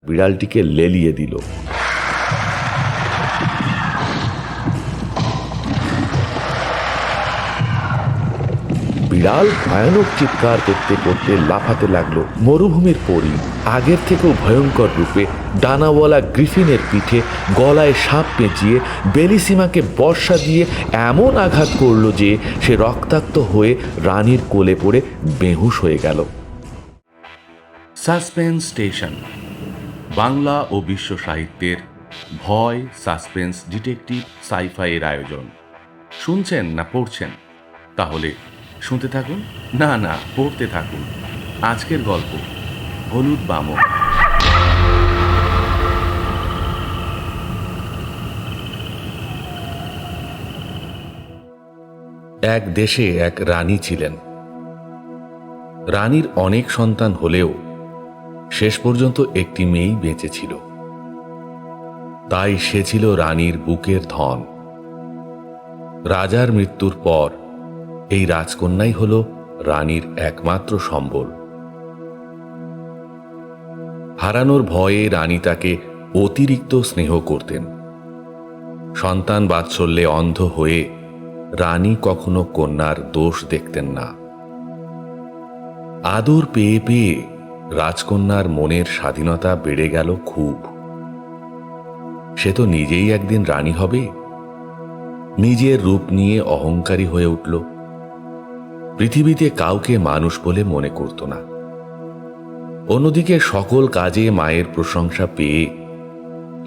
বিড়ালটিকে লেলিয়ে দিল। বিড়াল ভয়ানক চিৎকার করতে করতে লাফাতে লাগলো। মরুভূমির পরী, আগের থেকেও ভয়ঙ্কর রূপে, ডানাওয়ালা গ্রিফিনের পিঠে গলায় সাপ পেঁচিয়ে বেলিসিমাকে বর্ষা দিয়ে এমন আঘাত করল যে সে রক্তাক্ত হয়ে রানীর কোলে পড়ে বেহুশ হয়ে গেল। সাসপেন্স স্টেশন বাংলা ও বিশ্ব সাহিত্যের ভয়, সাসপেন্স, ডিটেকটিভ, সাইফাইয়ের আয়োজন। শুনছেন না পড়ছেন? তাহলে শুনতে থাকুন, না পড়তে থাকুন। আজকের গল্প হলুদ বামন। এক দেশে এক রানী ছিলেন। রানীর অনেক সন্তান হলেও শেষ পর্যন্ত একটি মেয়েই বেঁচে ছিল। তাই সে ছিল রানীর বুকের ধন। রাজার মৃত্যুর পর এই রাজকন্যাই হল রানীর একমাত্র সম্বল। হারানোর ভয়ে রানী তাকে অতিরিক্ত স্নেহ করতেন। সন্তান বাৎসল্যে অন্ধ হয়ে রানী কখনো কন্যার দোষ দেখতেন না। আদর পেয়ে পেয়ে রাজকন্যার মনের স্বাধীনতা বেড়ে গেল খুব। সে তো নিজেই একদিন রানী হবে। নিজের রূপ নিয়ে অহংকারী হয়ে উঠল। পৃথিবীতে কাউকে মানুষ বলে মনে করত না। অন্যদিকে সকল কাজে মায়ের প্রশংসা পেয়ে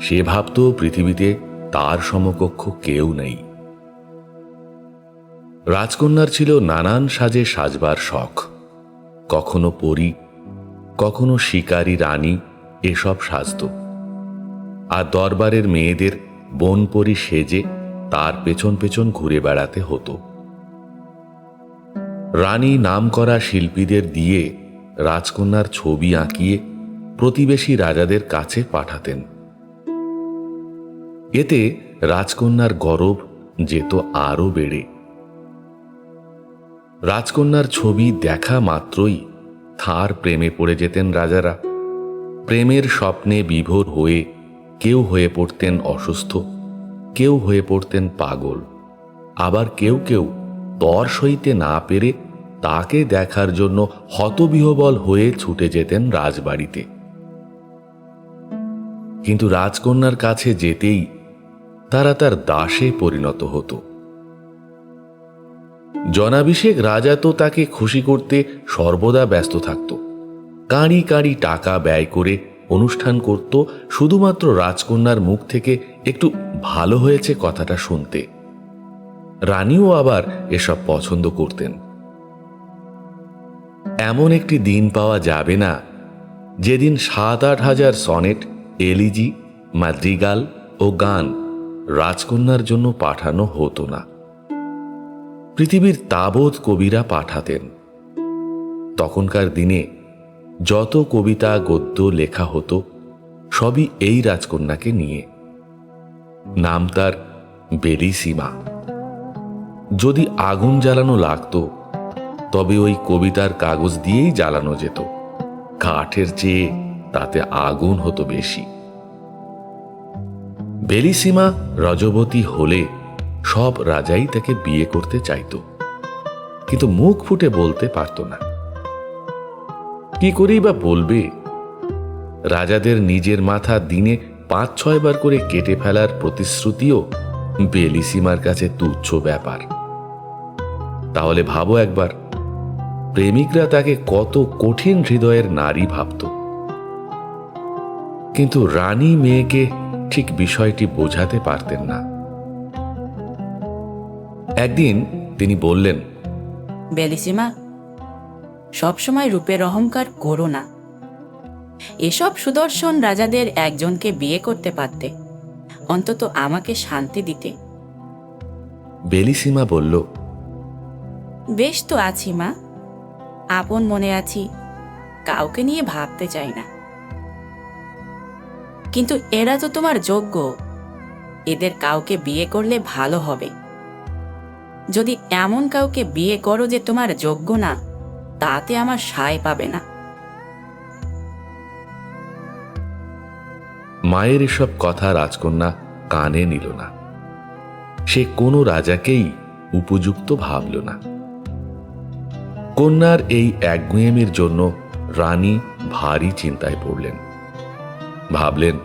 সে ভাবত পৃথিবীতে তার সমকক্ষ কেউ নেই। রাজকন্যার ছিল নানান সাজে সাজবার শখ। কখনো পরী, কখনো শিকারী রানী এসব সাজত। আর দরবারের মেয়েদের বনপরী সেজে তার পেছন পেছন ঘুরে বেড়াতে হতো। রানী নামকরা শিল্পীদের দিয়ে রাজকন্যার ছবি আঁকিয়ে প্রতিবেশী রাজাদের কাছে পাঠাতেন। এতে রাজকন্যার গৌরব যেত আরও বেড়ে। রাজকন্যার ছবি দেখা মাত্রই তার প্রেমে পড়ে যেতেন রাজারা। প্রেমের স্বপ্নে বিভোর হয়ে কেউ হয়ে পড়তেন অসুস্থ, কেউ হয়ে পড়তেন পাগল, আবার কেউ কেউ তর সইতে না পেরে তাকে দেখার জন্য হতবিহ্বল হয়ে ছুটে যেতেন রাজবাড়িতে। কিন্তু রাজকন্যার কাছে যেতেই তারা তার দাসে পরিণত হতো। জনাভিষেক রাজা তো তাকে খুশি করতে সর্বদা ব্যস্ত থাকত। কাঁড়ি কাঁড়ি টাকা ব্যয় করে অনুষ্ঠান করত শুধুমাত্র রাজকন্যার মুখ থেকে একটু ভালো হয়েছে কথাটা শুনতে। রানীও আবার এসব পছন্দ করতেন। এমন একটি দিন পাওয়া যাবে না যেদিন 7-8 হাজার সনেট, এলিজি, মাদ্রিগাল ও গান রাজকন্যার জন্য পাঠানো হতো না। পৃথিবীর তাবৎ কবিরা পাঠাতেন। তখনকার দিনে যত কবিতা গদ্য লেখা হতো সবই এই রাজকন্যাকে নিয়ে। নাম তার বেলিসিমা। যদি আগুন জ্বালানো লাগতো তবে ওই কবিতার কাগজ দিয়েই জ্বালানো যেত। কাঠের চেয়ে তাতে আগুন হতো বেশি। বেলিসিমা রজবতী হলে সব রাজাই তাকে বিয়ে করতে চাইত, কিন্তু মুখ ফুটে বলতে পারত না। কি করেই বা বলবে? রাজাদের নিজের মাথা দিনে 5-6 বার করে কেটে ফেলার প্রতিশ্রুতিও বেলিসিমার কাছে তুচ্ছ ব্যাপার। তাহলে ভাবো একবার, প্রেমিকরা তাকে কত কঠিন হৃদয়ের নারী ভাবত। কিন্তু রানী মেয়েকে ঠিক বিষয়টি বোঝাতে পারতেন না। একদিন তিনি বললেন, বেলিসিমা, সবসময় রূপের অহংকার করো না। এসব সুদর্শন রাজাদের একজনকে বিয়ে করতে পারতে, অন্তত আমাকে শান্তি দিতে। বেলিসিমা বলল, বেশ তো আছি মা, আপন মনে আছি, কাউকে নিয়ে ভাবতে চাই না। কিন্তু এরা তো তোমার যোগ্য, এদের কাউকে বিয়ে করলে ভালো হবে। যদি এমন কাউকে বিয়ে করো যে তোমার যোগ্য না, তাতে আমার সায় পাবে না। মায়ের এসব কথা রাজকন্যা কানে নিল না। সে কোনো রাজাকেই উপযুক্ত ভাবল না। কন্যার এই একগুঁয়েমির জন্য রানী ভারী চিন্তায় পড়লেন। ভাবলেন,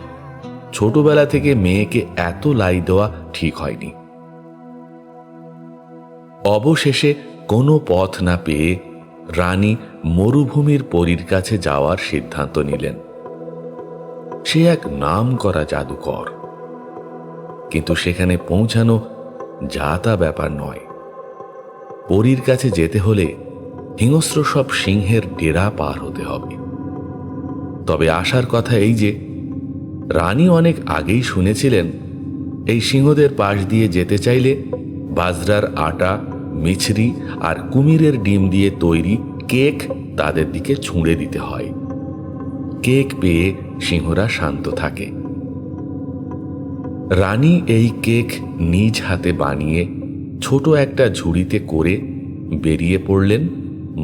ছোটবেলা থেকে মেয়েকে এত লাই দেওয়া ঠিক হয়নি। অবশেষে কোনো পথ না পেয়ে রানী মরুভূমির পরীর কাছে যাওয়ার সিদ্ধান্ত নিলেন। সে এক নামকরা জাদুকর, কিন্তু সেখানে পৌঁছানো যা তা ব্যাপার নয়। পরীর কাছে যেতে হলে হিংস্র সব সিংহের ডেরা পার হতে হবে। তবে আসার কথা এই যে, রানী অনেক আগেই শুনেছিলেন এই সিংহদের পাশ দিয়ে যেতে চাইলে বাজরার আটা, মিছরি আর কুমিরের ডিম দিয়ে তৈরি কেক তাদের দিকে ছুঁড়ে দিতে হয়। কেক পেয়ে সিংহরা শান্ত থাকে। রানী এই কেক নিজ হাতে বানিয়ে ছোট একটা ঝুড়িতে করে বেরিয়ে পড়লেন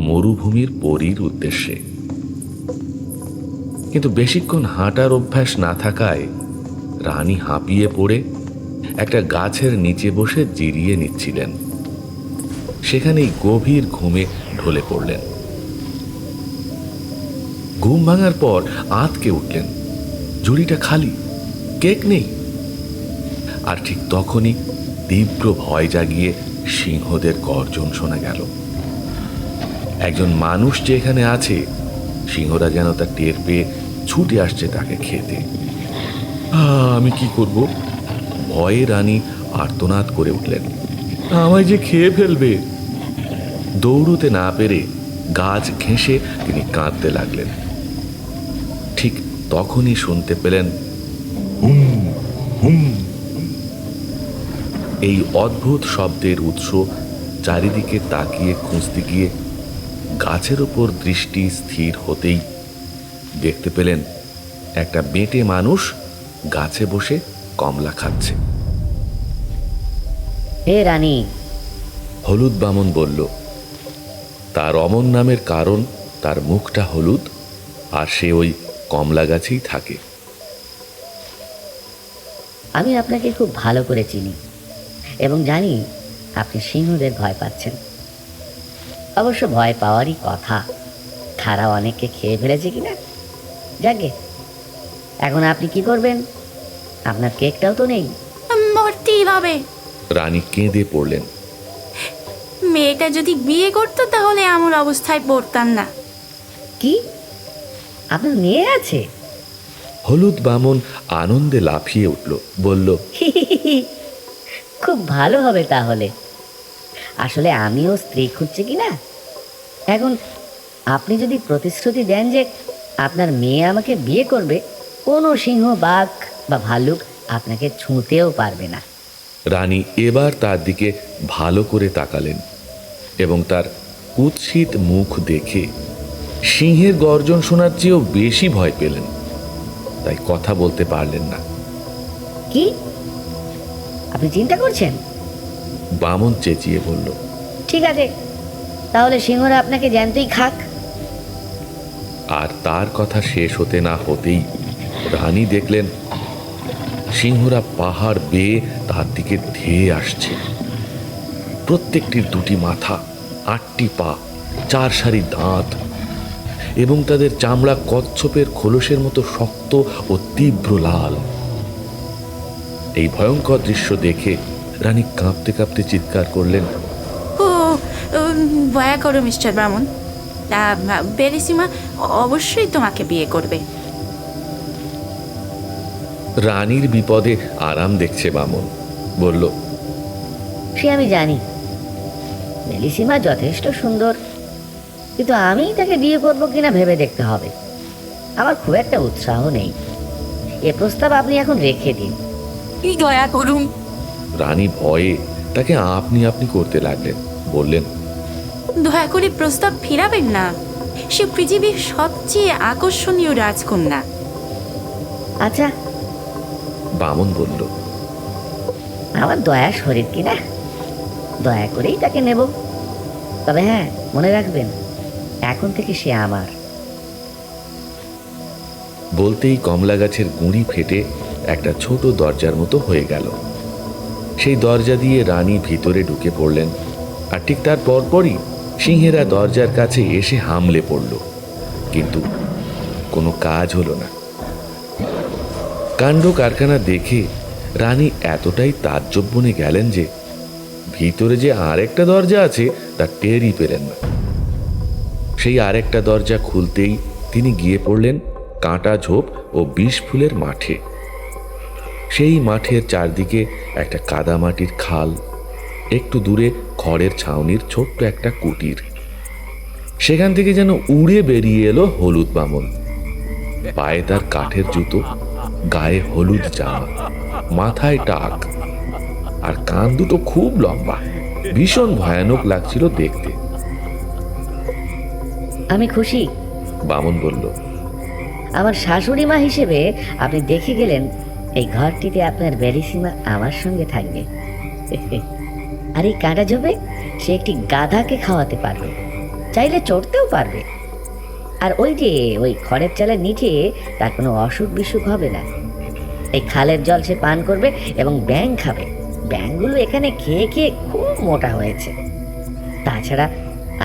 মরুভূমির পরীর উদ্দেশ্যে। কিন্তু বেশিক্ষণ হাঁটার অভ্যাস না থাকায় রানী হাঁপিয়ে পড়ে একটা গাছের নিচে বসে জিরিয়ে নিচ্ছিলেন। সেখানেই গভীর ঘুমে ঢলে পড়লেন। ঘুম ভাঙার পর আঁতকে উঠলেন। ঝুড়িটা খালি, কেক নেই। আর ঠিক তখনই তীব্র ভয় জাগিয়ে সিংহদের গর্জন শোনা গেল। একজন মানুষ যে এখানে আছে, সিংহরা যেন তা টের পেয়ে ছুটে আসছে তাকে খেতে। আমি কি করব? ভয়ে রানী আর্তনাদ করে উঠলেন, আমায় যে খেয়ে ফেলবে। দৌড়তে না পেরে গাছ ঘেঁষে তিনি কাঁদতে লাগলেন। ঠিক তখনই শুনতে পেলেন হুম হুম। এই অদ্ভুত শব্দের উৎস চারিদিকে তাকিয়ে খুঁজতে গিয়ে গাছের ওপর দৃষ্টি স্থির হতেই দেখতে পেলেন একটা বেঁটে মানুষ গাছে বসে কমলা খাচ্ছে। হে রানী, হলুদ বামন বলল। তার অমন নামের কারণ তার মুখটা হলুদ, আর সে ওই কমলা গাছেই থাকে। আমি আপনাকে খুব ভালো করে চিনি এবং জানি আপনি সিংহদের ভয় পাচ্ছেন। অবশ্য ভয় পাওয়ারই কথা, তারা অনেককে খেয়ে ফেলেছে কিনা। যাকে এখন আপনি কি করবেন? আপনার কেকটাও তো নেই। মরতেই হবে। রানী কেঁদে পড়লেন। মেয়েটা যদি বিয়ে করতো তাহলে এমন অবস্থায় পড়তাম না। কি, আপনার মেয়ে আছে? হলুদ বামন আনন্দে লাফিয়ে উঠল, বলল, খুব ভালো হবে তাহলে। আসলে আমিও স্ত্রী খুঁজছি কিনা। এখন আপনি যদি প্রতিশ্রুতি দেন যে আপনার মেয়ে আমাকে বিয়ে করবে, কোনো সিংহ, বাঘ বা ভাল্লুক আপনাকে ছুঁতেও পারবে না। রানী এবার তার দিকে ভালো করে তাকালেন এবং তার কুৎসিত মুখ দেখে সিংহের গর্জন শোনার চেয়েও বেশি ভয় পেলেন। তাই কথা বলতে পারলেন না। কি আপনি চিন্তা করছেন? বামন চেঁচিয়ে বলল, ঠিক আছে, তাহলে সিংহরা আপনাকে জ্যান্তই খাক। আর তার কথা শেষ হতে না হতেই রানী দেখলেন সিংহরা পাহাড় বেয়ে তার দিকে ধেয়ে আসছে। প্রত্যেকটির দুটি মাথা, 8টি পা, 4 সারি দাঁত এবং তাদের চামড়া কচ্ছপের খোলসের মতো শক্ত ও তীব্র লাল। এই ভয়ঙ্কর দৃশ্য দেখে রানী কাঁপতে কাঁপতে চিৎকার করলেন, ও দয়া করো মিস্টার ব্রাহ্মণ, বেলিসিমা অবশ্যই তোমাকে বিয়ে করবে। রানীর বিপদে আরাম দেখছে বামন, বলল, সে আমি জানি, বেলিসিমা যথেষ্ট সুন্দর, কিন্তু আমি তাকে বিয়ে করবো কিনা ভেবে দেখতে হবে। আমার খুব একটা উৎসাহ নেই। এ প্রস্তাব আপনি এখন রেখে দিন। দয়া করুন। রানী ভয়ে তাকে আপনি আপনি করতে লাগলেন, বললেন, দয়া করে প্রস্তাব ফিরাবেন না। সে পৃথিবীর সবচেয়ে আকর্ষণীয় রাজকন্যা। আচ্ছা, বামন বলল, আমার দয়া শরীর কিনা, দয়া করেই তাকে নেব। তবে হ্যাঁ, মনে রাখবেন, এখন থেকে সে আমার। বলতেই কমলা গাছের গুঁড়ি ফেটে একটা ছোট দরজার মতো হয়ে গেল। সেই দরজা দিয়ে রানী ভিতরে ঢুকে পড়লেন, আর ঠিক তার পরপরই সিংহেরা দরজার কাছে এসে হামলে পড়ল, কিন্তু কোনো কাজ হলো না। কাণ্ড কারখানা দেখে রানী এতটাই তাজ্জব বনে গেলেন যে ভিতরে যে আরেকটা দরজা আছে তা টেরই পেলেন না। সেই আরেকটা দরজা খুলতেই তিনি গিয়ে পড়লেন কাঁটা ঝোপ ও বিষ ফুলের মাঠে। সেই মাঠের চারদিকে একটা কাদামাটির খাল, একটু দূরে খড়ের ছাউনির ছোট্ট একটা কুটির। সেখান থেকে যেন উড়ে বেরিয়ে এলো হলুদ বামন। পায়ে তার কাঠের জুতো, গায়ে হলুদ জামা, মাথায় টাক, আর কান দুটো খুব লম্বা। ভীষণ ভয়ানক লাগছিল দেখতে। আমি খুশি, বামন বলল। আমার শাশুড়ি মা হিসেবে আপনি দেখে গেলেন এই ঘরটিতে আপনার বেলিসীমা আমার সঙ্গে থাকবে। আর এই কাঁটা ঝোপে সে একটি গাধাকে খাওয়াতে পারবে, চাইলে চড়তেও পারবে। আর ওই যে ওই খড়ের চালের নিচে তার কোনো অসুখ বিসুখ হবে না। এই খালের জল সে পান করবে এবং ব্যাঙ খাবে। ব্যাঙগুলো এখানে খেয়ে খেয়ে খুব মোটা হয়েছে। তাছাড়া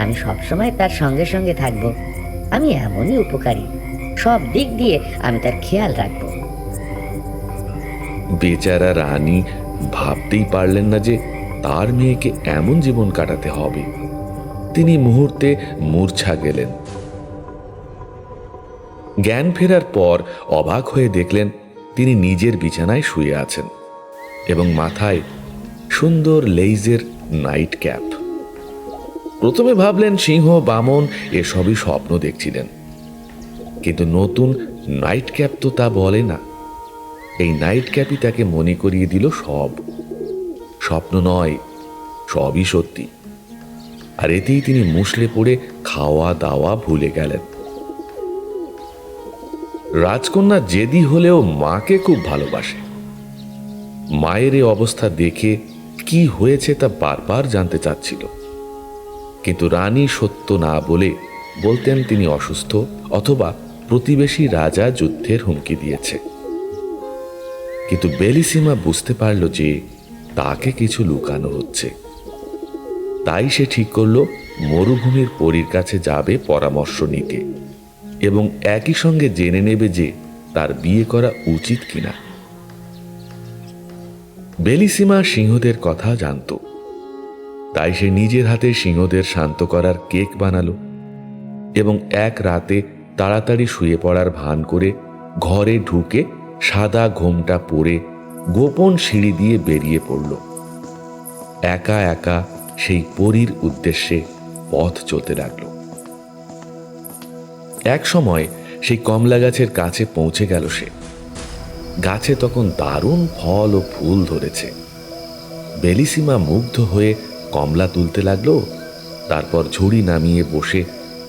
আমি সবসময় তার সঙ্গে সঙ্গে থাকব। আমি এমনই উপকারী, সব দিক দিয়ে আমি তার খেয়াল রাখব। বেচারা রানী ভাবতেই পারলেন না যে তার মেয়েকে এমন জীবন কাটাতে হবে। তিনি মুহূর্তে মূর্ছা গেলেন। জ্ঞান ফেরার পর অবাক হয়ে দেখলেন তিনি নিজের বিছানায় শুয়ে আছেন এবং মাথায় সুন্দর লেইজের নাইট ক্যাপ। প্রথমে ভাবলেন সিংহ বামন এসবই স্বপ্ন দেখছিলেন, কিন্তু নতুন নাইট ক্যাপ তো তা বলে না। এই নাইট ক্যাপই তাকে মনে করিয়ে দিল সব স্বপ্ন নয়, সবই সত্যি। আর এতেই তিনি মুষলে পড়ে খাওয়া দাওয়া ভুলে গেলেন। রাজকন্যা জেদি হলেও মাকে খুব ভালোবাসে। মায়ের এই অবস্থা দেখে কি হয়েছে তা বারবার জানতে চাচ্ছিল, কিন্তু রানী সত্য না বলতেন তিনি অসুস্থ, অথবা প্রতিবেশী রাজা যুদ্ধের হুমকি দিয়েছে। কিন্তু বেলিসীমা বুঝতে পারল যে তাকে কিছু লুকানো হচ্ছে। তাই সে ঠিক করলো মরুভূমির পরীর কাছে যাবে পরামর্শ নিতে, এবং একই সঙ্গে জেনে নেবে যে তার বিয়ে করা উচিত কিনা। বেলিসীমা সিংহদের কথা জানত, তাই সে নিজের হাতে সিংহদের শান্ত করার কেক বানালো এবং এক রাতে তাড়াতাড়ি শুয়ে পড়ার ভান করে ঘরে ঢুকে সাদা ঘোমটা পরে গোপন সিঁড়ি দিয়ে বেরিয়ে পড়ল। একা একা সেই পরীর উদ্দেশ্যে পথ চলতে লাগল। এক সময় সেই কমলা গাছের কাছে পৌঁছে গেল সে। গাছে তখন দারুণ ফল ও ফুল ধরেছে। বেলিসীমা মুগ্ধ হয়ে কমলা তুলতে লাগলো, তারপর ঝুড়ি নামিয়ে বসে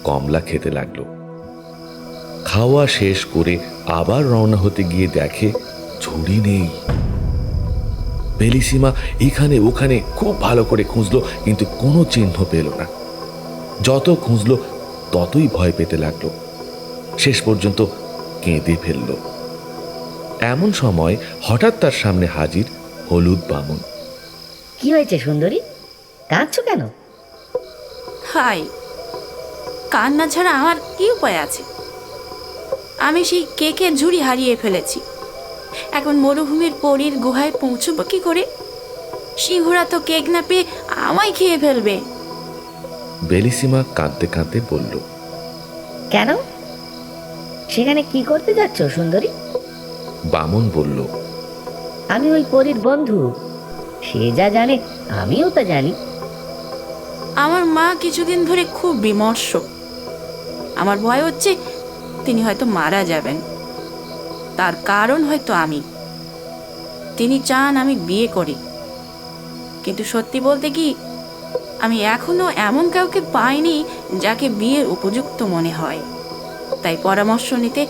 কমলা খেতে লাগলো। খাওয়া শেষ করে আবার রওনা হতে গিয়ে দেখে ঝুড়ি নেই। বেলিসীমা এখানে ওখানে খুব ভালো করে খুঁজলো, কিন্তু কোনো চিহ্ন পেল না। যত খুঁজলো ততই ভয় পেতে লাগলো। শেষ পর্যন্ত কেঁদে ফেলল। এমন সময় হঠাৎ তার সামনে হাজির হলুদ বামন। কি হয়েছে সুন্দরী, কাঁদছো কেন? হাই, কান্না ছাড়া আমার কি উপায় আছে? আমি সেই কেকের ঝুড়ি হারিয়ে ফেলেছি। এখন মরুভূমির পরীর গুহায় পৌঁছবো কি করে? সিংহরা তো কেক না পেয়ে আমায় খেয়ে ফেলবে। বেলিসীমা কাঁদতে কাঁদতে বলল। কেন? সেখানে কি করতে যাচ্ছ সুন্দরী? বামন বলল, আমি ওই পরীর বন্ধু। সে যা জানে আমিও তা জানি। আমার মা কিছুদিন ধরে খুব বিমর্ষ। আমার ভয় হচ্ছে তিনি হয়তো মারা যাবেন। তার কারণ হয়তো আমি। তিনি চান আমি বিয়ে করি, কিন্তু সত্যি বলতে কি, আমি এখনো এমন কাউকে পাইনি যাকে বিয়ের উপযুক্ত মনে হয়। তাই পরামর্শ নিতে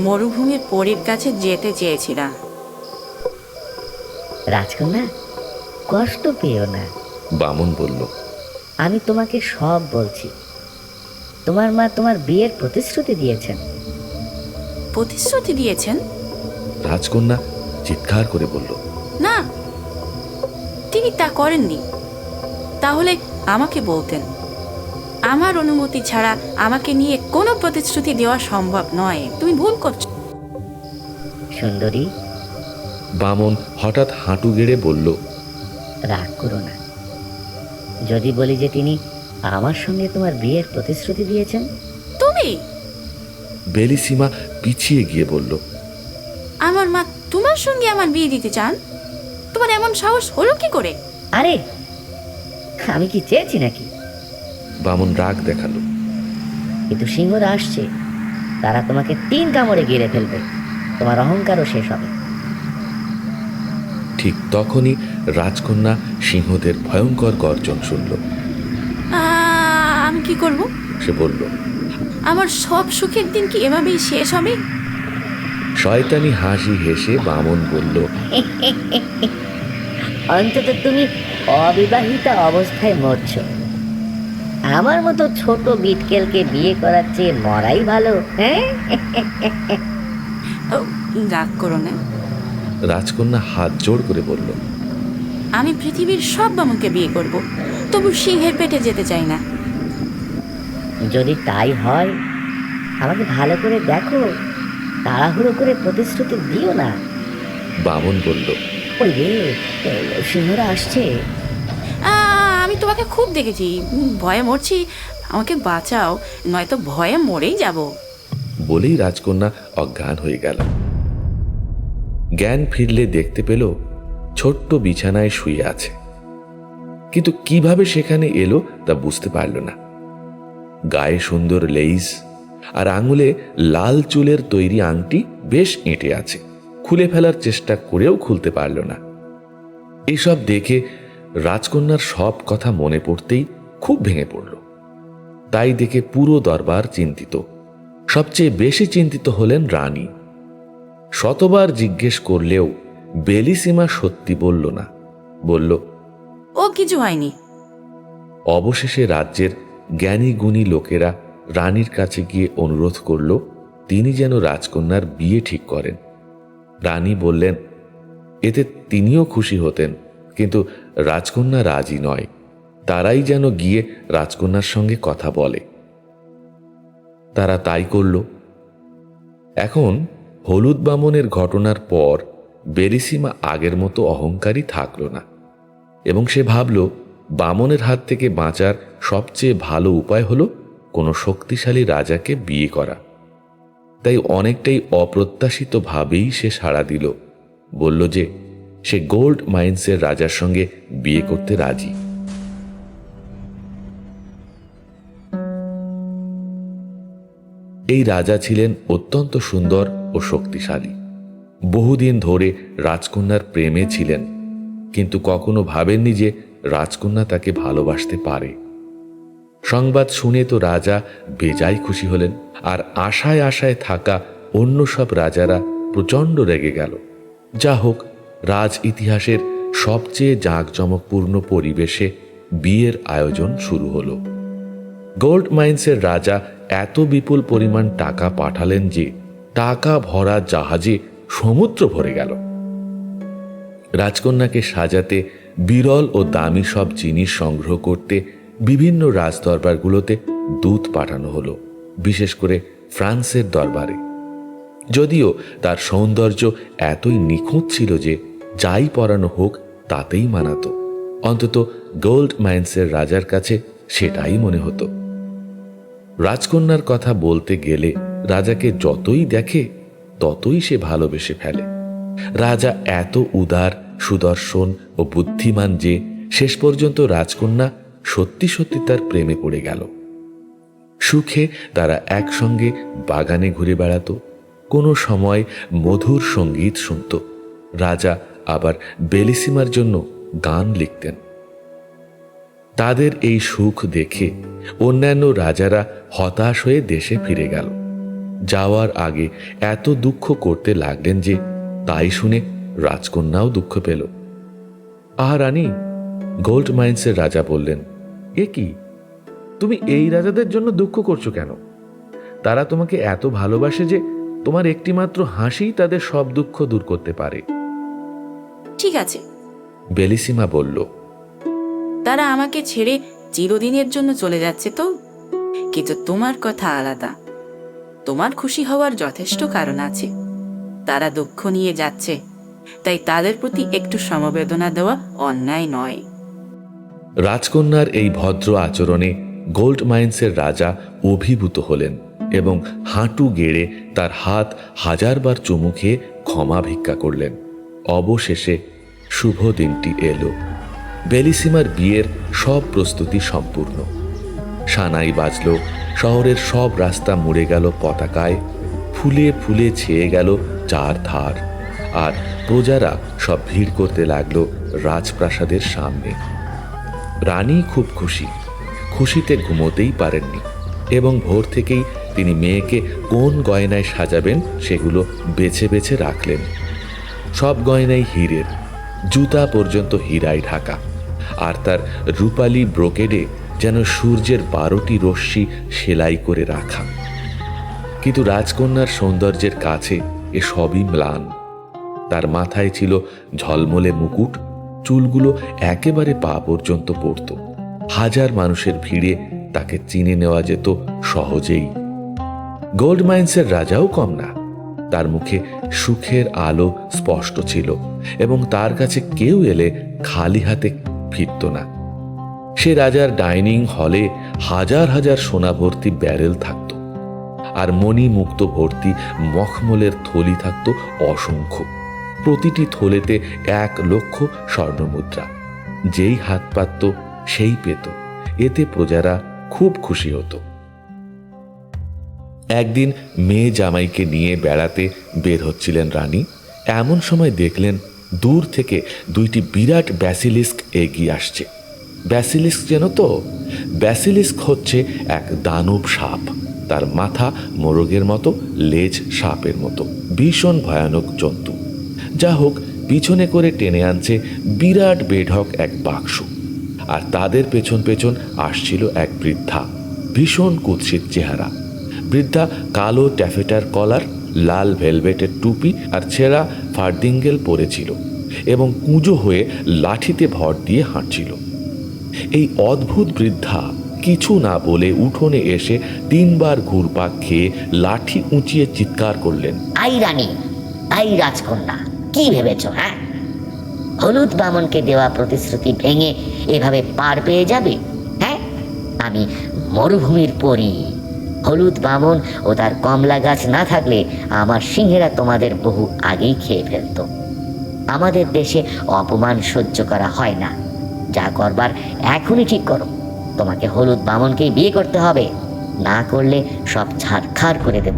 মরুভূমির পরীর কাছে যেতে চেয়েছিলাম। রাজকন্যা, কষ্ট পেও না। বামন বলল, আমি তোমাকে সব বলছি। তোমার মা তোমার বিয়ের প্রতিশ্রুতি দিয়েছেন। প্রতিশ্রুতি দিয়েছেন? রাজকন্যা চিৎকার করে বলল, না, তিনি তা করেননি। তাহলে আমাকে বলতেন। আমার অনুমতি ছাড়া আমাকে নিয়ে কোনো প্রতিশ্রুতি দেওয়া সম্ভব নয়। তুমি ভুল করছো। সুন্দরী, বামন হঠাৎ হাঁটু গেড়ে বলল, রাগ করো না। যদি বলি যে তিনি আমার সঙ্গে তোমার বিয়ের প্রতিশ্রুতি দিয়েছেন? তুমি? বেলিসিমা পিছিয়ে গিয়ে বলল, আমার মা তোমার সঙ্গে আমার বিয়ে দিতে চান? তোমার এমন সাহস হলো কি করে? আরে, আমি কি চেয়েছি নাকি? বামন রাগ দেখালো। কিন্তু সিংহরা আসছে, তারা তোমাকে 3 কামড়ে গিলে ফেলবে, তোমার অহংকারও শেষ হবে। ঠিক তখনই রাজকন্যা সিংহদের ভয়ঙ্কর গর্জন শুনল। আমি কি করব? সে বলল, আমার সব সুখের দিন কি এভাবেই শেষ হবে? শয়তানি হাসি হেসে বামন বলল, অন্তত তুমি অবিবাহিতা অবস্থায় মরছ। আমার মতো ছোট বিটকেলকে বিয়ে করার চেয়ে মরাই ভালো। হ্যাঁ, ও, রাগ করো না। রাজকন্যা হাত জোড় করে বলল, আমি পৃথিবীর সব বামনকে বিয়ে করব, তবু সিংহের পেটে যেতে চাই না। যদি তাই হয়, আমাকে ভালো করে দেখো, তাড়াহুড়ো করে প্রতিশ্রুতি দিও না। বামন বলল, ওই রে, সিংহরা আসছে। আমি তোমাকে খুব দেখেছি, ভয়ে মরছি, আমাকে বাঁচাও, নয়তো ভয়ে মরেই যাব। বলেই রাজকন্যা অজ্ঞান হয়ে গেল। জ্ঞান ফিরলে দেখতে পেল ছোট্ট বিছানায় শুয়ে আছে, কিন্তু কিভাবে সেখানে এলো তা বুঝতে পারল না। গায়ে সুন্দর লেইস আর আঙুলে লাল চুলের তৈরি আংটি বেশ এঁটে আছে। খুলে ফেলার চেষ্টা করেও খুলতে পারল না। এসব দেখে রাজকন্যার সব কথা মনে পড়তেই খুব ভেঙে পড়ল। তাই দেখে পুরো দরবার চিন্তিত। সবচেয়ে বেশি চিন্তিত হলেন রানী। শতবার জিজ্ঞেস করলেও বেলিসিমা সত্যি বলল না। বলল, ও কিছু হয়নি। অবশেষে রাজ্যের জ্ঞানী গুণী লোকেরা রানীর কাছে গিয়ে অনুরোধ করল তিনি যেন রাজকন্যার বিয়ে ঠিক করেন। রানী বললেন এতে তিনিও খুশি হতেন, কিন্তু রাজকন্যা রাজি নয়। তারাই যেন গিয়ে রাজকন্যার সঙ্গে কথা বলে। তারা তাই করল। এখন হলুদ বামনের ঘটনার পর বেলিসিমা আগের মতো অহংকারী থাকল না, এবং সে ভাবল বামনের হাত থেকে বাঁচার সবচেয়ে ভালো উপায় হলো কোনো শক্তিশালী রাজাকে বিয়ে করা। তাই অনেকটাই অপ্রত্যাশিতভাবেই সে সাড়া দিল। বলল যে সে গোল্ড মাইন্সের রাজার সঙ্গে বিয়ে করতে রাজি। এই রাজা ছিলেন অত্যন্ত সুন্দর ও শক্তিশালী। বহুদিন ধরে রাজকন্যার প্রেমে ছিলেন, কিন্তু কখনো ভাবেননি যে রাজকন্যা তাকে ভালোবাসতে পারে। সংবাদ শুনে তো রাজা বেজায় খুশি হলেন, আর আশায় আশায় থাকা অন্য সব রাজারা প্রচণ্ড রেগে গেল। যা হোক, রাজ ইতিহাসের সবচেয়ে জাঁকজমকপূর্ণ পরিবেশে বিয়ের আয়োজন শুরু হলো। গোল্ড মাইন্সের রাজা এত বিপুল পরিমাণ টাকা পাঠালেন যে টাকা ভরা জাহাজে সমুদ্র ভরে গেল। রাজকন্যাকে সাজাতে বিরল ও দামি সব জিনিস সংগ্রহ করতে বিভিন্ন রাজদরবারগুলোতে দূত পাঠানো হলো, বিশেষ করে ফ্রান্সের দরবারে। যদিও তার সৌন্দর্য এতই নিখুঁত ছিল যে যাই পরানো হোক তাতেই মানাতো। অন্তত গোল্ড মাইন্সের রাজার কাছে সেটাই মনে হতো। রাজকন্যার কথা বলতে গেলে রাজাকে যতই দেখে ততই সে ভালোবেসে ফেলে। রাজা এত উদার, সুদর্শন ও বুদ্ধিমান যে শেষ পর্যন্ত রাজকন্যা সত্যি সত্যি তার প্রেমে পড়ে গেল। সুখে তারা একসঙ্গে বাগানে ঘুরে বেড়াতো, কোনো সময় মধুর সঙ্গীত শুনত। রাজা আবার বেলিসিমার জন্য গান লিখতেন। তাদের এই সুখ দেখে অন্যান্য রাজারা হতাশ হয়ে দেশে ফিরে গেল। যাওয়ার আগে এত দুঃখ করতে লাগলেন যে তাই শুনে রাজকন্যাও দুঃখ পেল। আহা রানী, গোল্ড মাইন্সের রাজা বললেন, এ কি, তুমি এই রাজাদের জন্য দুঃখ করছো কেন? তারা তোমাকে এত ভালোবাসে যে তোমার একটিমাত্র হাসি তাদের সব দুঃখ দূর করতে পারে। ঠিক আছে, বেলিসিমা বলল। তারা আমাকে ছেড়ে চিরদিনের জন্য চলে যাচ্ছে তো, কিন্তু তোমার কথা আলাদা। তোমার খুশি হওয়ার যথেষ্ট কারণ আছে। তারা দুঃখ নিয়ে যাচ্ছে, তাই তাদের প্রতি একটু সমবেদনা দেওয়া অন্যায় নয়। রাজকন্যার এই ভদ্র আচরণে গোল্ড মাইন্সের রাজা অভিভূত হলেন এবং হাঁটু গেড়ে তার হাত হাজারবার চুমু খেয়ে ক্ষমা ভিক্ষা করলেন। অবশেষে শুভ দিনটি এলো। বেলিসিমার বিয়ের সব প্রস্তুতি সম্পূর্ণ। সানাই বাজল, শহরের সব রাস্তা মুড়ে গেল পতাকায়, ফুলে ফুলে ছেয়ে গেল চারধার, আর প্রজারা সব ভিড় করতে লাগলো রাজপ্রাসাদের সামনে। রানী খুব খুশি, খুশিতে ঘুমোতেই পারেননি এবং ভোর থেকেই তিনি মেয়েকে কোন গয়নায় সাজাবেন সেগুলো বেছে বেছে রাখলেন। সব গয়নাই হীরের, জুতা পর্যন্ত হীরায় ঢাকা, আর তার রূপালী ব্রোকেডে যেন সূর্যের 12টি রশ্মি সেলাই করে রাখা। কিন্তু রাজকন্যার সৌন্দর্যের কাছে এ সবই ম্লান। তার মাথায় ছিল ঝলমলে মুকুট, চুলগুলো একেবারে পা পর্যন্ত পড়ত। হাজার মানুষের ভিড়ে তাকে চিনে নেওয়া যেত সহজেই। গোল্ড মাইন্সের রাজাও কম না। তার মুখে সুখের আলো স্পষ্ট ছিল এবং তার কাছে কেউ এলে খালি হাতে ফিরত না। সে রাজার ডাইনিং হলে হাজার হাজার সোনা ভর্তি ব্যারেল থাকত, আর মণি মুক্ত ভর্তি মখমলের থলি থাকত অসংখ্য। প্রতিটি থলেতে 1,00,000 স্বর্ণমুদ্রা। যেই হাত পাতত সেই পেত। এতে প্রজারা খুব খুশি হতো। একদিন মেয়ে জামাইকে নিয়ে বেড়াতে বের হচ্ছিলেন রানী। এমন সময় দেখলেন দূর থেকে 2টি বিরাট ব্যাসিলিস্ক এগিয়ে আসছে। ব্যাসিলিস্ক যেন তো? ব্যাসিলিস্ক হচ্ছে এক দানব সাপ। তার মাথা মোরগের মতো, লেজ সাপের মতো, ভীষণ ভয়ানক জন্তু। যা হোক, পিছনে করে টেনে আনছে বিরাট বেঢক এক বাক্স, আর তাদের পেছন পেছন আসছিল এক বৃদ্ধা, ভীষণ কুৎসিত চেহারা। বৃদ্ধা কালো ট্যাফেটার কলার, লাল ভেলভেটের টুপি আর ছেঁড়া ফার্দিঙ্গেল পরেছিল এবং কুঁজো হয়ে লাঠিতে ভর দিয়ে হাঁটছিল। এই অদ্ভুত বৃদ্ধা কিছু না বলে উঠোনে এসে 3 বার ঘুরপাক খেয়ে লাঠি উঁচিয়ে চিৎকার করলেন, আই রানী, আই রাজকন্যা, কি ভেবেছ? হ্যাঁ, হলুদ বামনকে দেওয়া প্রতিশ্রুতি ভেঙে এভাবে পার পেয়ে যাবে? হ্যাঁ, আমি মরুভূমির পরী। হলুদ বামন ও তার কমলা গাছ না থাকলে আমার সিংহেরা তোমাদের বহু আগেই খেয়ে ফেলত। আমাদের দেশে অপমান সহ্য করা হয় না। যা করবার এখনই ঠিক করো। তোমাকে হলুদ বামনকেই বিয়ে করতে হবে, না করলে সব ছাড়খাড় করে দেব।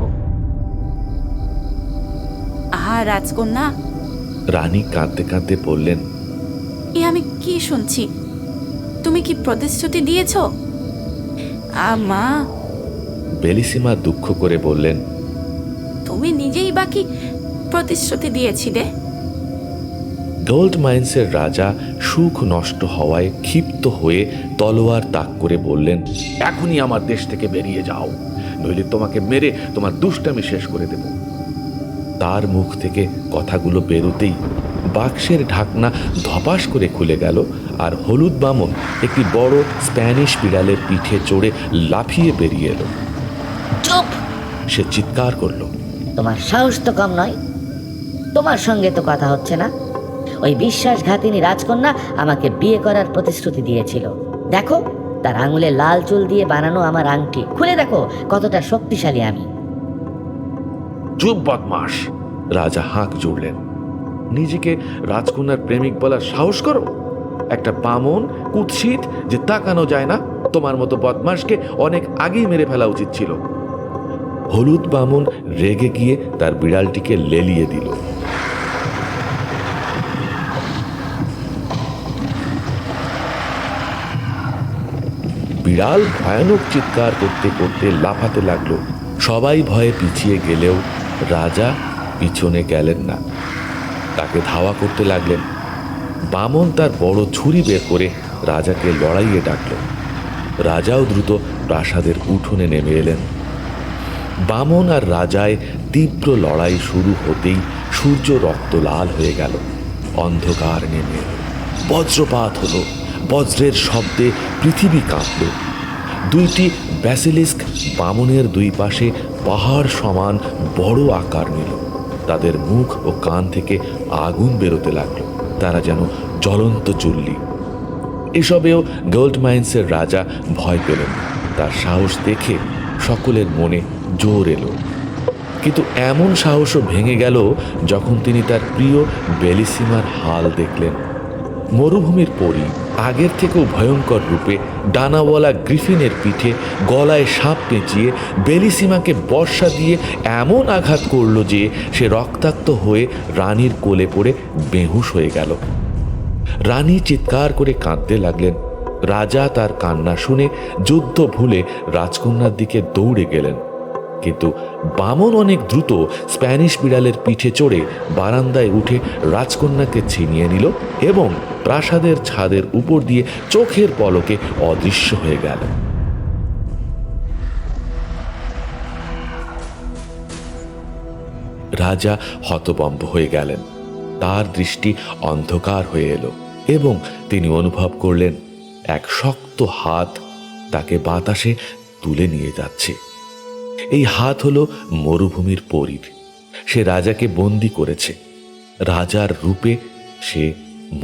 আহা রাজকন্যা, রানী কাঁদতে কাঁদতে বললেন, এ আমি কি শুনছি? তুমি কি প্রতিশ্রুতি দিয়েছ? মা, বেলিসিমা দুঃখ করে বললেন, তুমি নিজেই বাকি প্রতিশ্রুতি দিয়েছিলে। গোল্ড মাইন্সের রাজা সুখ নষ্ট হওয়ায় ক্ষিপ্ত হয়ে তলোয়ার তাক করে বললেন, এখনই আমার দেশ থেকে বেরিয়ে যাও, নইলে তোমাকে মেরে তোমার দুষ্টামি শেষ করে দেব। তার মুখ থেকে কথাগুলো বেরোতেই বাক্সের ঢাকনা ধপাস করে খুলে গেল, আর হলুদ বামন একটি বড় স্প্যানিশ বিড়ালের পিঠে চড়ে লাফিয়ে বেরিয়ে এলো। চুপ! সে চিৎকার করলো, তোমার সাহস তো কম নয়। তোমার সঙ্গে তো কথা হচ্ছে না। ওই বিশ্বাসঘাতিনী রাজকন্যা আমাকে বিয়ে করার প্রতিশ্রুতি দিয়েছিল। দেখো, তার আঙুলে লাল চুল দিয়ে বানানো আমার আংটি খুলে দেখো কতটা শক্তিশালী আমি। চুপ বদমাস! রাজা হাঁক জুড়লেন, নিজেকে রাজকন্যার প্রেমিক বলার সাহস করো? একটা বামন কুৎসিত যে তাকানো যায় না, তোমার মতো বদমাসকে অনেক আগেই মেরে ফেলা উচিত ছিল। হলুদ বামন রেগে গিয়ে তার বিড়ালটিকে লেলিয়ে দিল। বিড়াল ভয়ানক চিৎকার করতে করতে লাফাতে লাগলো। সবাই ভয়ে পিছিয়ে গেলেও রাজা পিছনে গেলেন না, তাকে ধাওয়া করতে লাগলেন। বামন তার বড় ছুরি বের করে রাজাকে লড়াইয়ে ডাকল। রাজাও দ্রুত প্রাসাদের উঠোনে নেমে এলেন। বামন আর রাজায় তীব্র লড়াই শুরু হতেই সূর্য রক্ত লাল হয়ে গেল, অন্ধকার নেমে এলো, বজ্রপাত হলো, বজ্রের শব্দে পৃথিবী কাঁপল। দুইটি ব্যাসিলিস্ক বামনের দুই পাশে পাহাড় সমান বড় আকার নিল। তাদের মুখ ও কান থেকে আগুন বেরোতে লাগলো, তারা যেন জ্বলন্ত চুল্লি। এসবেও গোল্ড মাইন্সের রাজা ভয় পেলেন না। তার সাহস দেখে সকলের মনে জোর এলো। কিন্তু এমন সাহসও ভেঙে গেল যখন তিনি তার প্রিয় বেলিসিমার হাল দেখলেন। মরুভূমির পরী আগের থেকেও ভয়ঙ্কর রূপে ডানাওয়ালা গ্রিফিনের পিঠে গলায় সাপ পেঁচিয়ে বেলিসিমাকে বর্ষা দিয়ে এমন আঘাত করল যে সে রক্তাক্ত হয়ে রানীর কোলে পড়ে বেহুঁশ হয়ে গেল। রানী চিৎকার করে কাঁদতে লাগলেন। রাজা তার কান্না শুনে যুদ্ধ ভুলে রাজকন্যার দিকে দৌড়ে গেলেন। কিন্তু বামন অনেক দ্রুত স্প্যানিশ বিড়ালের পিঠে চড়ে বারান্দায় উঠে রাজকন্যাকে ছিনিয়ে নিল এবং প্রাসাদের ছাদের উপর দিয়ে চোখের পলকে অদৃশ্য হয়ে গেল। রাজা হতভম্ব হয়ে গেলেন। তার দৃষ্টি অন্ধকার হয়ে এলো এবং তিনি অনুভব করলেন এক শক্ত হাত তাকে বাতাসে তুলে নিয়ে যাচ্ছে। এই হাত হলো মরুভূমির পরীর। সে রাজাকে বন্দি করেছে। রাজার রূপে সে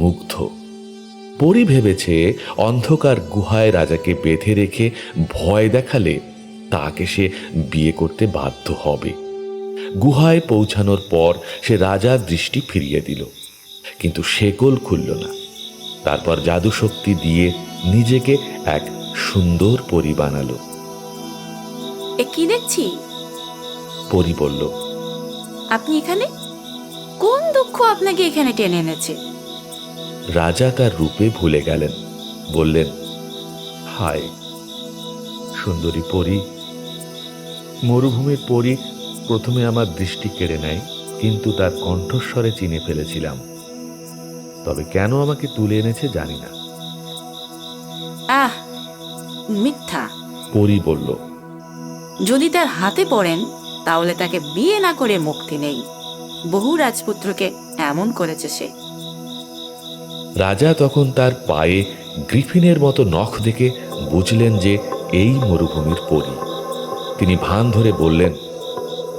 মুগ্ধ। পরী ভেবেছে অন্ধকার গুহায় রাজাকে বেঁধে রেখে ভয় দেখালে তাকে সে বিয়ে করতে বাধ্য হবে। গুহায় পৌঁছানোর পর সে রাজার দৃষ্টি ফিরিয়ে দিল, কিন্তু শেকল খুলল না। তারপর জাদুশক্তি দিয়ে নিজেকে এক সুন্দর পরী বানালো। এ কি দেখছি? পরী বলল, আপনি এখানে? কোন দুঃখ আপনাকে এখানে টেনে এনেছে? রাজা তার রূপে ভুলে গেলেন। বললেন, হায় সুন্দরী পরী। মরুভূমির পরী প্রথমে আমার দৃষ্টি কেড়ে নেয়, কিন্তু তার কণ্ঠস্বরে চিনে ফেলেছিলাম। তবে কেন আমাকে তুলে এনেছে জানি না। আহ, মিথ্যা। পরী বলল, যদি তার হাতে পড়েন তাহলে তাকে বিয়ে না করে মুক্তি নেই। বহু রাজপুত্রকে এমন করেছে সে। রাজা তখন তার পায়ে গ্রিফিনের মতো নখ দেখে বুঝলেন যে এই মরুভূমির পরী। তিনি ভান ধরে বললেন,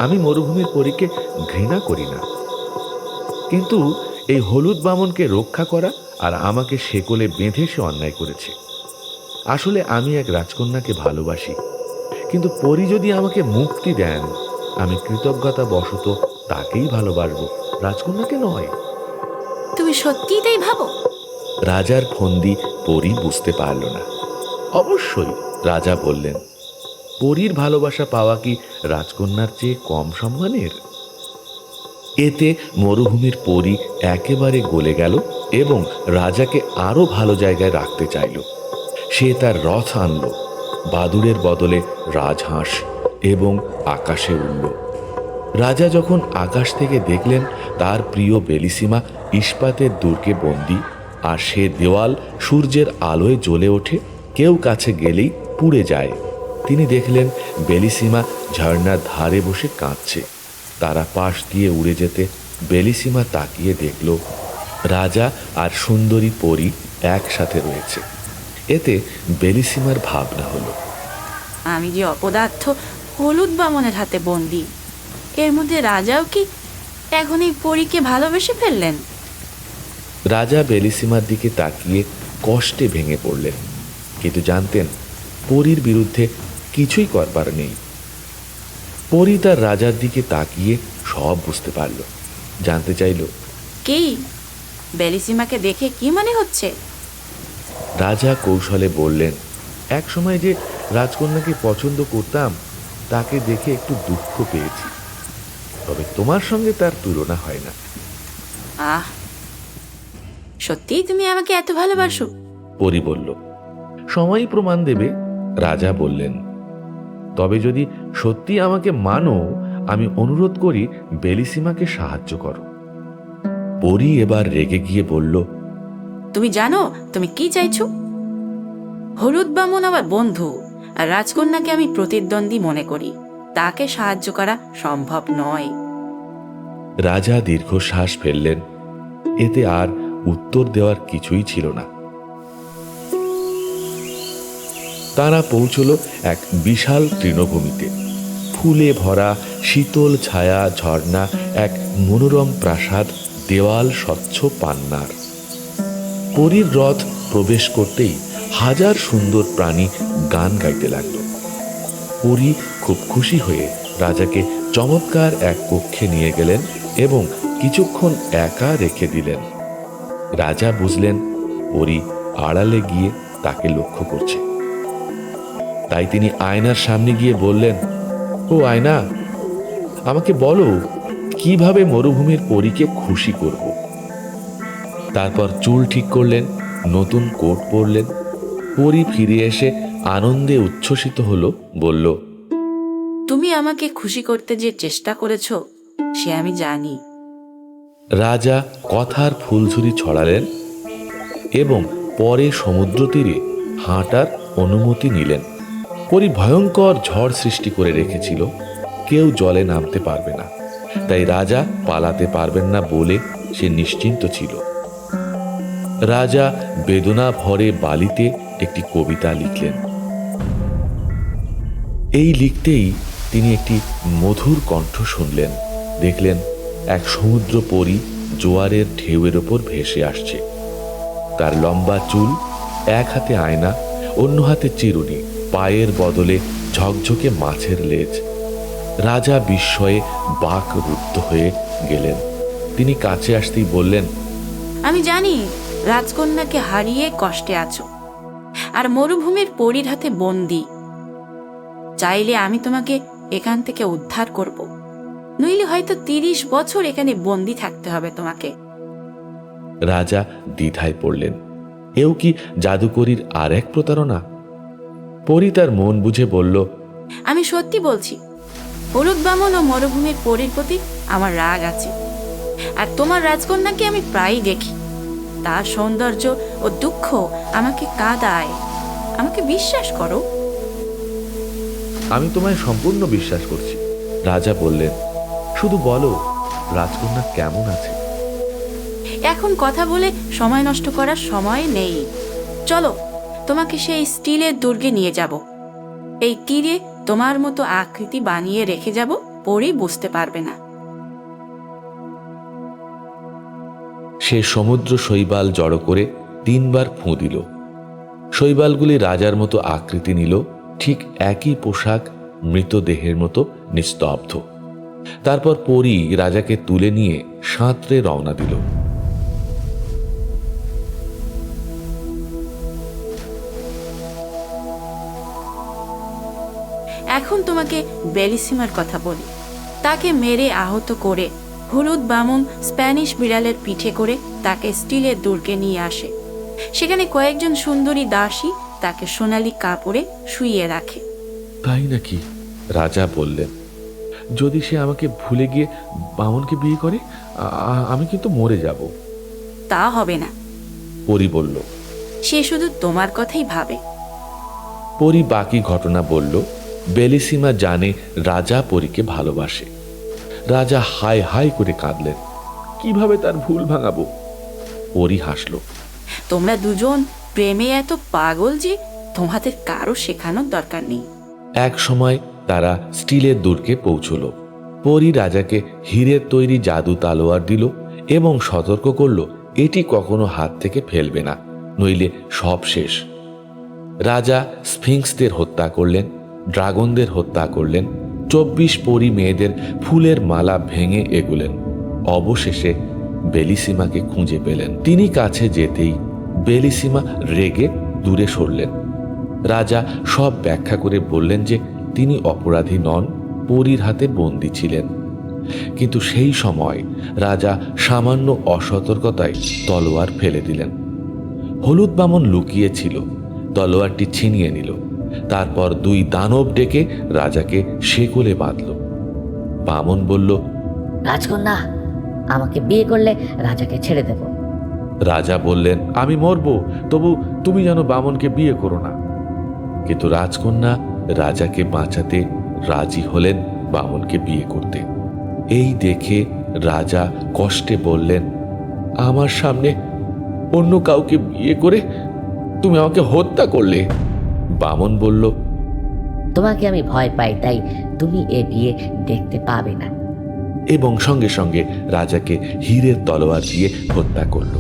আমি মরুভূমির পরীকে ঘৃণা করি না, কিন্তু এই হলুদ বামনকে রক্ষা করা আর আমাকে শেকলে বেঁধে সে অন্যায় করেছে। আসলে আমি এক রাজকন্যাকে ভালোবাসি, কিন্তু পরী যদি আমাকে মুক্তি দেন আমি কৃতজ্ঞতা বশত তাকেই ভালোবাসবো, রাজকন্যাকে নয়। তুমি সত্যিই তাই ভাবো? রাজার ফন্দি পরী বুঝতে পারল না। অবশ্যই, রাজা বললেন, পরীর ভালোবাসা পাওয়া কি রাজকন্যার চেয়ে কম সম্মানের? এতে মরুভূমির পরী একেবারে গলে গেল এবং রাজাকে আরো ভালো জায়গায় রাখতে চাইল। সে তার রথ আনল, বাদুড়ের বদলে রাজহাঁস, এবং আকাশে উড়ল। রাজা যখন আকাশ থেকে দেখলেন তার প্রিয় বেলিসিমা ইস্পাতের দুর্গে বন্দী, আর সে দেওয়াল সূর্যের আলোয় জ্বলে ওঠে, কেউ কাছে গেলেই পুড়ে যায়, তিনি দেখলেন বেলিসিমা ঝর্ণার ধারে বসে কাঁদছে। তারা পাশ দিয়ে উড়ে যেতে বেলিসিমা তাকিয়ে দেখল রাজা আর সুন্দরী পরী একসাথে রয়েছে। এতে বেলিসিমার ভাবনা হলো, আমি যে অপদার্থ হলুদ বামনের হাতে বন্দি, এর মধ্যে রাজাও কি এখন এই পরীকে ভালোবেসে ফেললেন? রাজা বেলিসিমার দিকে তাকিয়ে কষ্টে ভেঙে পড়লেন, কিন্তু জানতেন পরীর বিরুদ্ধে কিছুই করবার নেই। পরী তার রাজার দিকে তাকিয়ে সব বুঝতে পারল। জানতে চাইল, কি বেলিসিমাকে দেখে কি মনে হচ্ছে? রাজা কৌশলে বললেন, এক সময় যে রাজকন্যাকে পছন্দ করতাম তাকে দেখে একটু দুঃখ পেয়েছি, তবে তোমার সঙ্গে তার তুলনা হয় না। আহ, সত্যিই তুমি আমাকে এত ভালোবাসো? পরী বলল, সময়ই প্রমাণ দেবে। রাজা বললেন, তবে যদি সত্যি আমাকে মানো, আমি অনুরোধ করি বেলিসিমাকে সাহায্য করো। পরী এবার রেগে গিয়ে বলল, তুমি জানো তুমি কি চাইছো? হলুদ বামন আমার বন্ধু, আর রাজকন্যাকে আমি প্রতিদ্বন্দ্বী মনে করি। তাকে সাহায্য করা সম্ভব নয়। রাজা দীর্ঘশ্বাস ফেললেন। এতে আর উত্তর দেওয়ার কিছুই ছিল না। তারা পৌঁছল এক বিশাল তৃণভূমিতে। ফুলে ভরা, শীতল ছায়া, ঝর্ণা, এক মনোরম প্রাসাদ, দেওয়াল স্বচ্ছ পান্নার। পরীর রথ প্রবেশ করতেই হাজার সুন্দর প্রাণী গান গাইতে লাগল। পরী খুব খুশি হয়ে রাজাকে চমৎকার এক কক্ষে নিয়ে গেলেন এবং কিছুক্ষণ একা রেখে দিলেন। রাজা বুঝলেন পরী আড়ালে গিয়ে তাকে লক্ষ্য করছে। তাই তিনি আয়নার সামনে গিয়ে বললেন, ও আয়না, আমাকে বলো কিভাবে মরুভূমির পরীকে খুশি করব। তারপর চুল ঠিক করলেন, নতুন কোট পরলেন। পরী ফিরে এসে আনন্দে উচ্ছ্বসিত হলো, বলল, তুমি আমাকে খুশি করতে যে চেষ্টা করেছো সে আমি জানি। রাজা কথার ফুলঝুরি ছড়ালেন এবং পরে সমুদ্র তীরে হাঁটার অনুমতি নিলেন। পরী ভয়ঙ্কর ঝড় সৃষ্টি করে রেখেছিল, কেউ জলে নামতে পারবে না। তাই রাজা পালাতে পারবেন না বলে সে নিশ্চিন্ত ছিল। রাজা বেদনা ভরে বালিতে একটি কবিতা লিখলেন। এই লিখতেই তিনি একটি মধুর কণ্ঠ শুনলেন। দেখলেন এক সমুদ্র পরী জোয়ারের ঢেউয়ের ওপর ভেসে আসছে। তার লম্বা চুল, এক হাতে আয়না, অন্য হাতে চিরুনি, পায়ের বদলে ঝকঝকে মাছের লেজ। রাজা বিস্ময়ে বাকরুদ্ধ হয়ে গেলেন। তিনি কাছে আসতেই বললেন, আমি জানি রাজকন্যাকে হারিয়ে কষ্টে আছো আর মরুভূমির পরীর হাতে বন্দি। চাইলে আমি তোমাকে এখান থেকে উদ্ধার করব, নইলে হয়তো 30 বছর এখানে বন্দি থাকতে হবে তোমাকে। রাজা দ্বিধায় পড়লেন। এও কি জাদুকরীর আর এক প্রতারণা? পরী তার মন বুঝে বলল, আমি সত্যি বলছি, হলুদ বামন ও মরুভূমির পরীর প্রতি আমার রাগ আছে। আর তোমার রাজকন্যাকে আমি প্রায়ই দেখি। তার সৌন্দর্য ও দুঃখ আমাকে কাঁদায়। আমাকে বিশ্বাস করো। আমি তোমায় সম্পূর্ণ বিশ্বাস করছি। রাজা বললেন, শুধু বলো রাজকন্যা কেমন আছে? এখন কথা বলে সময় নষ্ট করার সময় নেই। চলো, তোমাকে সেই স্টিলের দুর্গে নিয়ে যাব। এই তীরে তোমার মতো আকৃতি বানিয়ে রেখে যাব, পরে বুঝতে পারবে না। সে সমুদ্র শৈবাল জড়ো করে 3 বার ফুঁ দিল। শৈবালগুলি রাজার মতো আকৃতি নিল, ঠিক একই পোশাক, মৃতদেহের মতো নিস্তব্ধ। তারপর পরী রাজাকে তুলে নিয়ে সাঁতরে রওনা দিল। এখন তোমাকে বেলিসিমার কথা বলি। তাকে মেরে আহত করে হলুদ বামন স্প্যানিশ বিড়ালের পিঠে করে তাকে স্টিলের দুর্গে নিয়ে আসে। সেখানে কয়েকজন সুন্দরী দাসী তাকে সোনালী কাপড়ে শুইয়ে রাখে। তাই নাকি? রাজা বললেন, যদি সে আমাকে ভুলে গিয়ে বামনকে বিয়ে করে, আমি কিন্তু মরে যাব। তা হবে না, পরী বলল। সে শুধু তোমার কথাই ভাবে। পরী বাকি ঘটনা বলল। বেলিসিমা জানে রাজা পরীকে ভালোবাসে। রাজা হায় হায় করে কাঁদলেন। কিভাবে তার ভুল ভাঙাবো? পরী হাসল। তোমরা দুজন প্রেমে এত পাগল যে তোমাদের কারো শেখানোর দরকার নেই। এক সময় তারা স্টিলের দুর্গে পৌঁছল। পরী রাজাকে হীরের তৈরি জাদু তালোয়ার দিল এবং সতর্ক করল এটি কখনো হাত থেকে ফেলবে না, নইলে সব শেষ। রাজা স্ফিংসদের হত্যা করলেন, ড্রাগনদের হত্যা করলেন, 24 পরী মেয়েদের ফুলের মালা ভেঙে এগুলেন। অবশেষে বেলিসিমাকে খুঁজে পেলেন। তিনি কাছে যেতেই বেলিসিমা রেগে দূরে সরলেন। রাজা সব ব্যাখ্যা করে বললেন যে তিনি অপরাধী নন, পরীর হাতে বন্দী ছিলেন। কিন্তু সেই সময় রাজা সামান্য অসতর্কতায় তলোয়ার ফেলে দিলেন। হলুদ বামন লুকিয়েছিল, তলোয়ারটি ছিনিয়ে নিল। তারপর 2 দানব ডেকে রাজাকে শেকলে বাঁধল। বামন বলল, রাজকন্যা, আমাকে বিয়ে করলে রাজাকে ছেড়ে দেব। রাজা বললেন, আমি মরব, তবু তুমি যেন বামনকে বিয়ে করো না। কিন্তু রাজকন্যা রাজাকে বাঁচাতে রাজি হলেন বামনকে বিয়ে করতে। এই দেখে রাজা কষ্টে বললেন, আমার সামনে অন্য কাউকে বিয়ে করে তুমি আমাকে হত্যা করলে। বামন বলল, তোমাকে আমি ভয় পাই, তাই তুমি এ বিয়ে দেখতে পাবে না। এবং সঙ্গে সঙ্গে রাজাকে হীরের তলোয়ার দিয়ে হত্যা করল।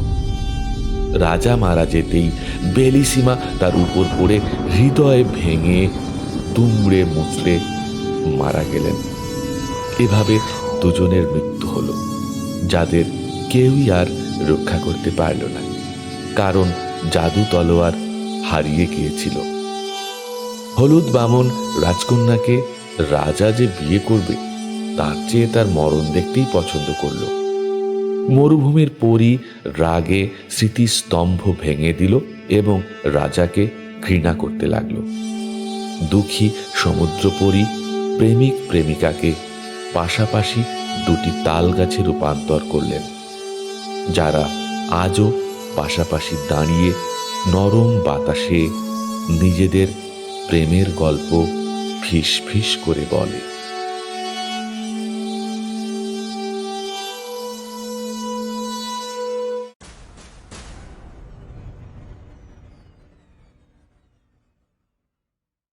রাজা মারা যেতেই বেলিসীমা তার উপর পড়ে হৃদয় ভেঙে দুমড়ে মুচড়ে মারা গেলেন। এভাবে দুজনের মৃত্যু হলো, যাদের কেউই আর রক্ষা করতে পারল না, কারণ জাদু তলোয়ার হারিয়ে গিয়েছিল। হলুদ বামন রাজকন্যাকে রাজা যে বিয়ে করবে তার চেয়ে তার মরণ দেখতেই পছন্দ করল। মরুভূমির পরী রাগে স্মৃতিস্তম্ভ ভেঙে দিল এবং রাজাকে ঘৃণা করতে লাগল। দুঃখী সমুদ্রপরী প্রেমিক প্রেমিকাকে পাশাপাশি দুটি তাল গাছে রূপান্তর করলেন, যারা আজও পাশাপাশি দাঁড়িয়ে নরম বাতাসে নিজেদের প্রেমের গল্প ফিস ফিস করে বলে।